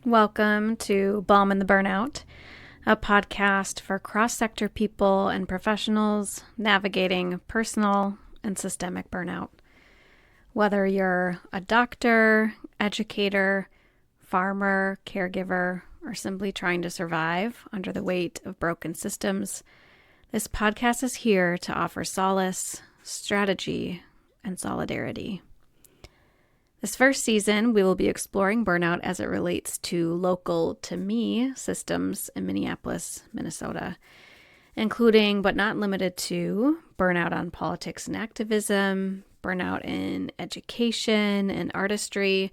Welcome to Balm and the Burnout, a podcast for cross-sector people and professionals navigating personal and systemic burnout. Whether you're a doctor, educator, farmer, caregiver, or simply trying to survive under the weight of broken systems, this podcast is here to offer solace, strategy, and solidarity. This first season, we will be exploring burnout as it relates to local to me systems in Minneapolis, Minnesota, including but not limited to burnout on politics and activism, burnout in education and artistry,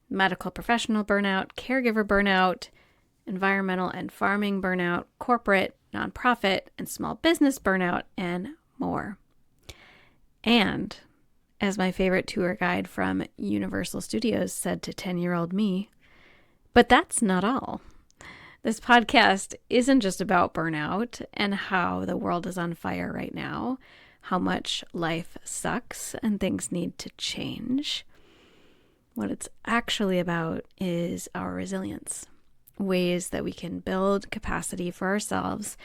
medical professional burnout, caregiver burnout, environmental and farming burnout, corporate, nonprofit, and small business burnout, and more. And as my favorite tour guide from Universal Studios said to 10-year-old me, but that's not all. This podcast isn't just about burnout and how the world is on fire right now, how much life sucks and things need to change. What it's actually about is our resilience, ways that we can build capacity for ourselves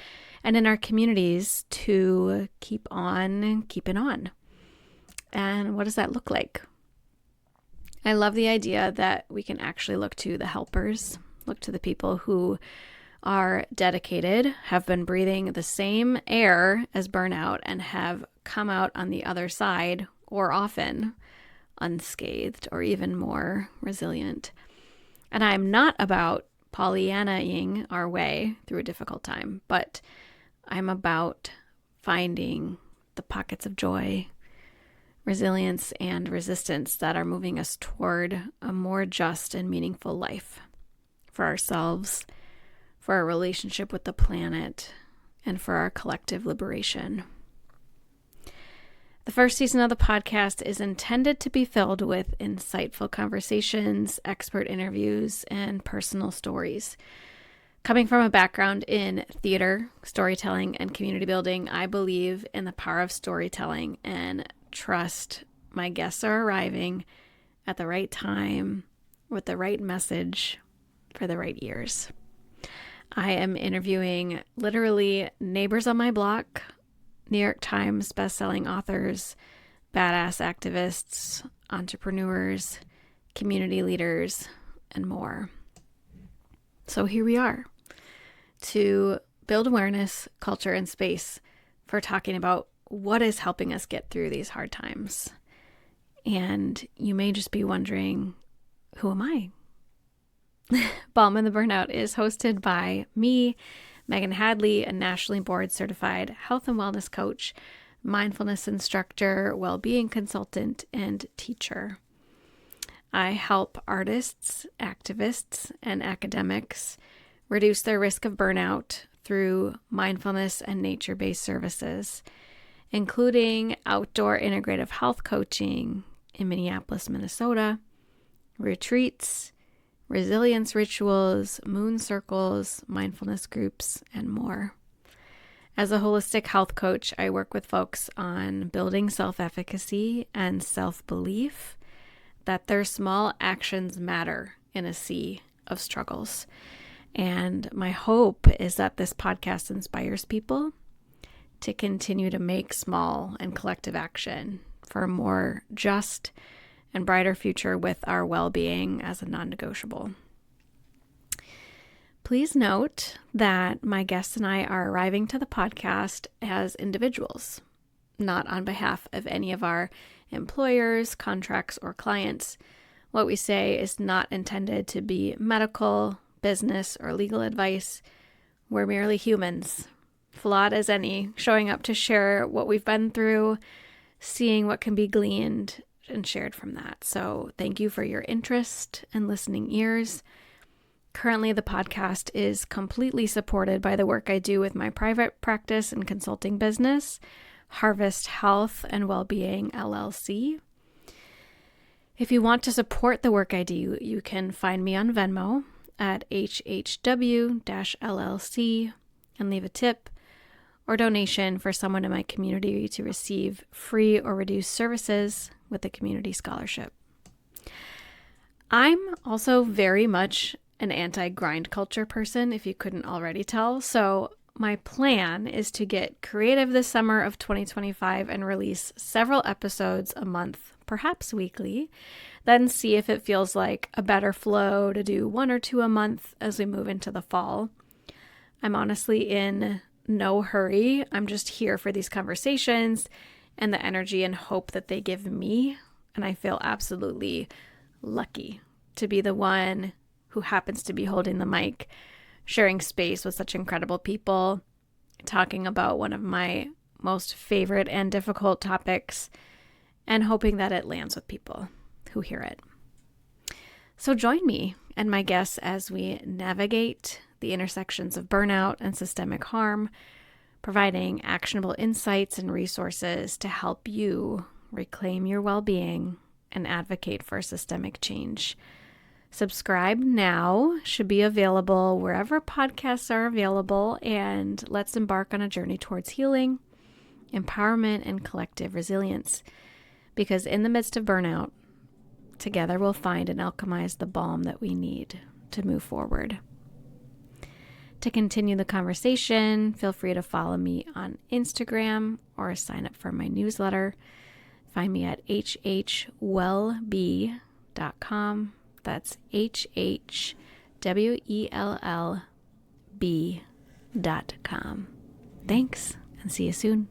and in our communities to keep on keeping on. And what does that look like? I love the idea that we can actually look to the helpers, look to the people who are dedicated, have been breathing the same air as burnout, and have come out on the other side, or often unscathed, or even more resilient. And I'm not about Pollyanna-ing our way through a difficult time, but I'm about finding the pockets of joy, resilience, and resistance that are moving us toward a more just and meaningful life for ourselves, for our relationship with the planet, and for our collective liberation. The first season of the podcast is intended to be filled with insightful conversations, expert interviews, and personal stories. Coming from a background in theater, storytelling, and community building, I believe in the power of storytelling and trust my guests are arriving at the right time with the right message for the right ears. I am interviewing literally neighbors on my block, New York Times bestselling authors, badass activists, entrepreneurs, community leaders, and more. So here we are to build awareness, culture, and space for talking about what is helping us get through these hard times. And you may just be wondering, who am I? Balm and the Burnout is hosted by me, Megan Hadley, a nationally board certified health and wellness coach, mindfulness instructor, well-being consultant, and teacher. I help artists, activists, and academics reduce their risk of burnout through mindfulness and nature-based services, including outdoor integrative health coaching in Minneapolis, Minnesota, retreats, resilience rituals, moon circles, mindfulness groups, and more. As a holistic health coach, I work with folks on building self-efficacy and self-belief that their small actions matter in a sea of struggles. And my hope is that this podcast inspires people to continue to make small and collective action for a more just and brighter future with our well-being as a non-negotiable. Please note that my guests and I are arriving to the podcast as individuals, not on behalf of any of our employers, contracts, or clients. What we say is not intended to be medical, business, or legal advice. We're merely humans, flawed as any, showing up to share what we've been through, seeing what can be gleaned and shared from that. So thank you for your interest and listening ears. Currently, the podcast is completely supported by the work I do with my private practice and consulting business, Harvest Health and Wellbeing LLC. If you want to support the work I do, you can find me on Venmo at HHW-LLC and leave a tip or donation for someone in my community to receive free or reduced services with a community scholarship. I'm also very much an anti-grind culture person, if you couldn't already tell. So my plan is to get creative this summer of 2025 and release several episodes a month, perhaps weekly, then see if it feels like a better flow to do 1 or 2 a month as we move into the fall. I'm honestly in no hurry. I'm just here for these conversations and the energy and hope that they give me. And I feel absolutely lucky to be the one who happens to be holding the mic, sharing space with such incredible people, talking about one of my most favorite and difficult topics, and hoping that it lands with people who hear it. So join me and my guests as we navigate the intersections of burnout and systemic harm, providing actionable insights and resources to help you reclaim your well-being and advocate for systemic change. Subscribe now, should be available wherever podcasts are available, and let's embark on a journey towards healing, empowerment, and collective resilience. Because in the midst of burnout, together we'll find and alchemize the balm that we need to move forward. To continue the conversation, feel free to follow me on Instagram or sign up for my newsletter. Find me at hhwellbe.com. That's hhwellb.com. Thanks, and see you soon.